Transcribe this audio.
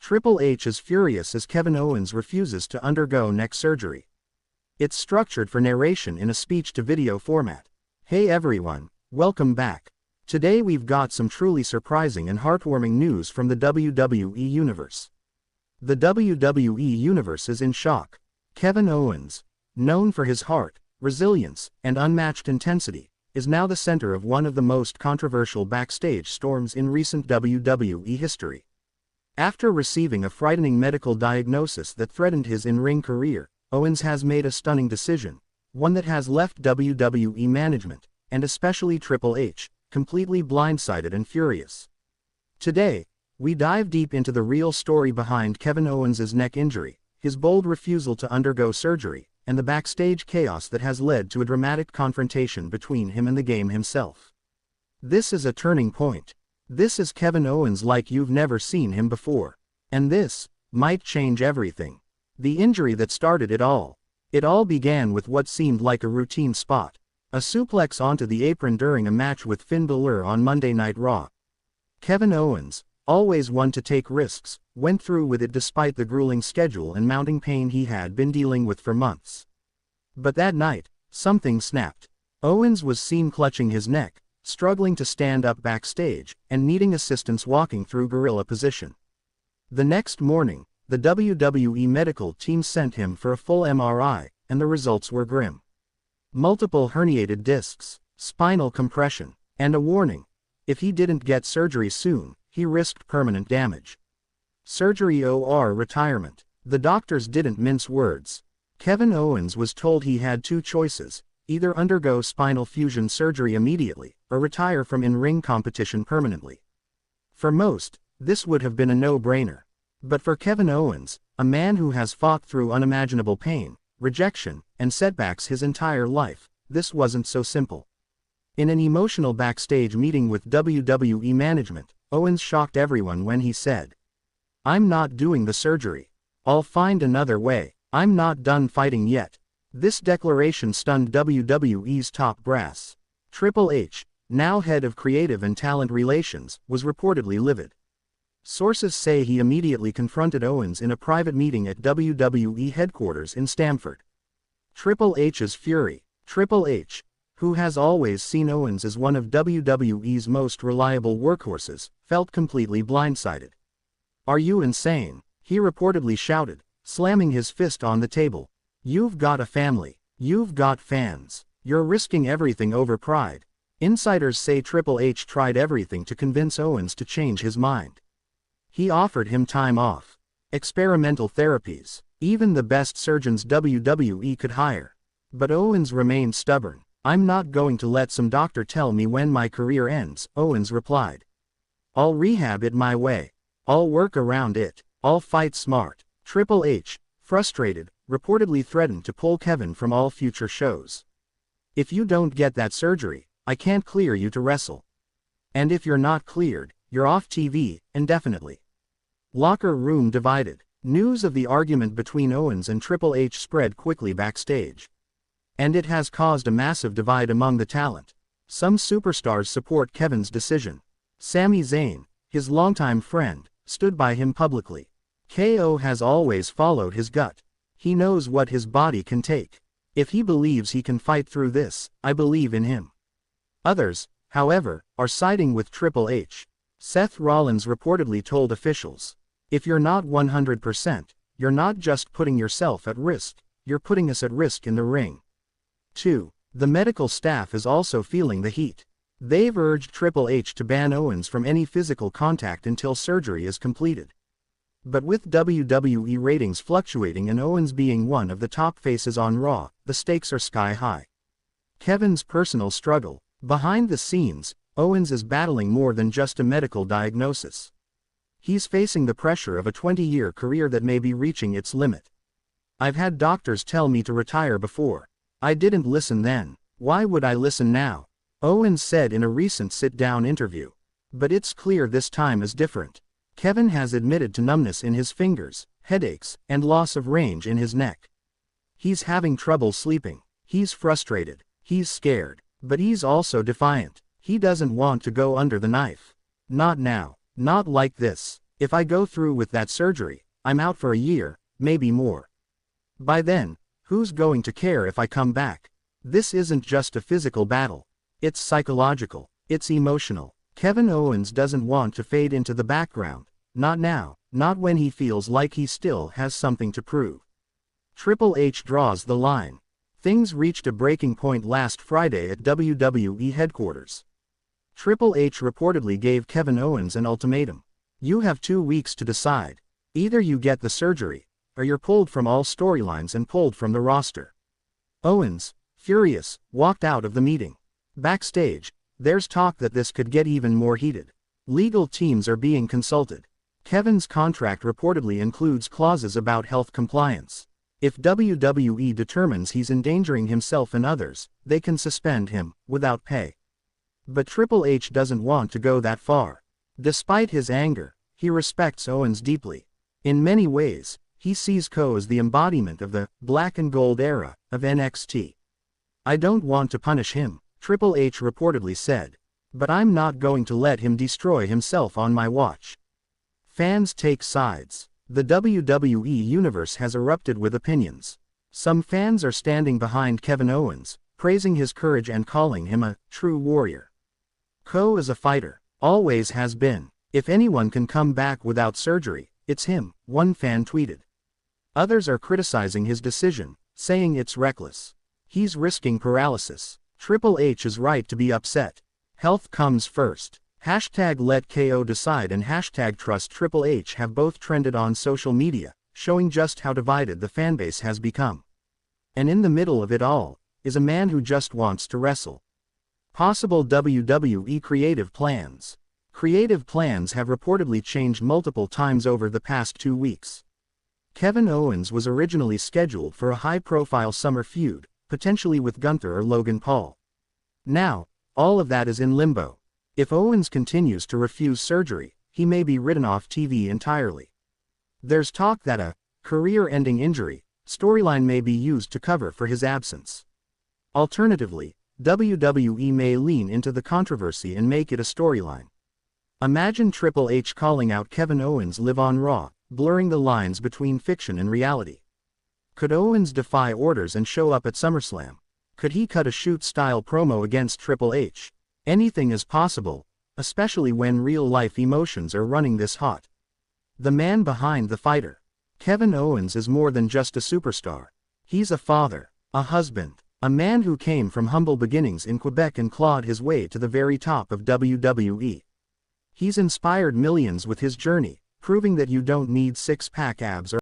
Triple H is furious as Kevin Owens refuses to undergo neck surgery. It's structured for narration in a speech-to-video format. Hey everyone, welcome back. Today we've got some truly surprising and heartwarming news from the WWE Universe. The WWE Universe is in shock. Kevin Owens, known for his heart, resilience, and unmatched intensity, is now the center of one of the most controversial backstage storms in recent WWE history. After receiving a frightening medical diagnosis that threatened his in-ring career, Owens has made a stunning decision, one that has left WWE management, and especially Triple H, completely blindsided and furious. Today, we dive deep into the real story behind Kevin Owens' neck injury, his bold refusal to undergo surgery, and the backstage chaos that has led to a dramatic confrontation between him and the game himself. This is a turning point. This is Kevin Owens like you've never seen him before. And this might change everything. The injury that started it all. It all began with what seemed like a routine spot. A suplex onto the apron during a match with Finn Bálor on Monday Night Raw. Kevin Owens, always one to take risks, went through with it despite the grueling schedule and mounting pain he had been dealing with for months. But that night, something snapped. Owens was seen clutching his neck, struggling to stand up backstage, and needing assistance walking through gorilla position. The next morning, the WWE medical team sent him for a full MRI, and the results were grim. Multiple herniated discs, spinal compression, and a warning: if he didn't get surgery soon, he risked permanent damage. Surgery or retirement. The doctors didn't mince words. Kevin Owens was told he had two choices: either undergo spinal fusion surgery immediately, or retire from in-ring competition permanently. For most, this would have been a no-brainer. But for Kevin Owens, a man who has fought through unimaginable pain, rejection, and setbacks his entire life, this wasn't so simple. In an emotional backstage meeting with WWE management, Owens shocked everyone when he said, "I'm not doing the surgery. I'll find another way. I'm not done fighting yet." This declaration stunned WWE's top brass. Triple H, now head of creative and talent relations, was reportedly livid. Sources say he immediately confronted Owens in a private meeting at WWE headquarters in Stamford. Triple H's fury. Triple H, who has always seen Owens as one of WWE's most reliable workhorses, felt completely blindsided. "Are you insane?" he reportedly shouted, slamming his fist on the table. "You've got a family. You've got fans. You're risking everything over pride." Insiders say Triple H tried everything to convince Owens to change his mind. He offered him time off, experimental therapies, even the best surgeons WWE could hire. But Owens remained stubborn. "I'm not going to let some doctor tell me when my career ends," Owens replied. "I'll rehab it my way. I'll work around it. I'll fight smart." Triple H, frustrated, reportedly threatened to pull Kevin from all future shows. "If you don't get that surgery, I can't clear you to wrestle. And if you're not cleared, you're off TV, indefinitely." Locker room divided. News of the argument between Owens and Triple H spread quickly backstage. And it has caused a massive divide among the talent. Some superstars support Kevin's decision. Sami Zayn, his longtime friend, stood by him publicly. KO has always followed his gut. He knows what his body can take. "If he believes he can fight through this, I believe in him." Others, however, are siding with Triple H. Seth Rollins reportedly told officials, "If you're not 100%, you're not just putting yourself at risk, you're putting us at risk in the ring." 2. The medical staff is also feeling the heat. They've urged Triple H to ban Owens from any physical contact until surgery is completed. But with WWE ratings fluctuating and Owens being one of the top faces on Raw, the stakes are sky high. Kevin's personal struggle. Behind the scenes, Owens is battling more than just a medical diagnosis. He's facing the pressure of a 20-year career that may be reaching its limit. "I've had doctors tell me to retire before. I didn't listen then. Why would I listen now?" Owens said in a recent sit-down interview. But it's clear this time is different. Kevin has admitted to numbness in his fingers, headaches, and loss of range in his neck. He's having trouble sleeping. He's frustrated. He's scared. But he's also defiant. He doesn't want to go under the knife. "Not now. Not like this. If I go through with that surgery, I'm out for a year, maybe more. By then, who's going to care if I come back? This isn't just a physical battle. It's psychological. It's emotional. Kevin Owens doesn't want to fade into the background. Not now. Not when he feels like he still has something to prove. Triple H draws the line. Things reached a breaking point last Friday at WWE headquarters. Triple H reportedly gave Kevin Owens an ultimatum. You have 2 weeks to decide. Either you get the surgery, or you're pulled from all storylines and pulled from the roster. Owens, furious, walked out of the meeting. Backstage, there's talk that this could get even more heated. Legal teams are being consulted. Kevin's contract reportedly includes clauses about health compliance. If WWE determines he's endangering himself and others, they can suspend him, without pay. But Triple H doesn't want to go that far. Despite his anger, he respects Owens deeply. In many ways, he sees Co as the embodiment of the black and gold era of NXT. I don't want to punish him, Triple H reportedly said. But I'm not going to let him destroy himself on my watch. Fans take sides. The WWE Universe has erupted with opinions. Some fans are standing behind Kevin Owens, praising his courage and calling him a true warrior. Co is a fighter. Always has been. If anyone can come back without surgery, it's him, one fan tweeted. Others are criticizing his decision, saying it's reckless. He's risking paralysis. Triple H is right to be upset. Health comes first. Hashtag let KO decide and hashtag trust Triple H have both trended on social media, showing just how divided the fanbase has become. And in the middle of it all, is a man who just wants to wrestle. Possible WWE creative plans. Creative plans have reportedly changed multiple times over the past 2 weeks. Kevin Owens was originally scheduled for a high-profile summer feud, potentially with Gunther or Logan Paul. Now, all of that is in limbo. If Owens continues to refuse surgery, he may be written off TV entirely. There's talk that a career-ending injury storyline may be used to cover for his absence. Alternatively, WWE may lean into the controversy and make it a storyline. Imagine Triple H calling out Kevin Owens live on Raw, blurring the lines between fiction and reality. Could Owens defy orders and show up at SummerSlam? Could he cut a shoot-style promo against Triple H? Anything is possible, especially when real-life emotions are running this hot. The man behind the fighter. Kevin Owens is more than just a superstar. He's a father, a husband, a man who came from humble beginnings in Quebec and clawed his way to the very top of WWE. He's inspired millions with his journey, proving that you don't need six-pack abs or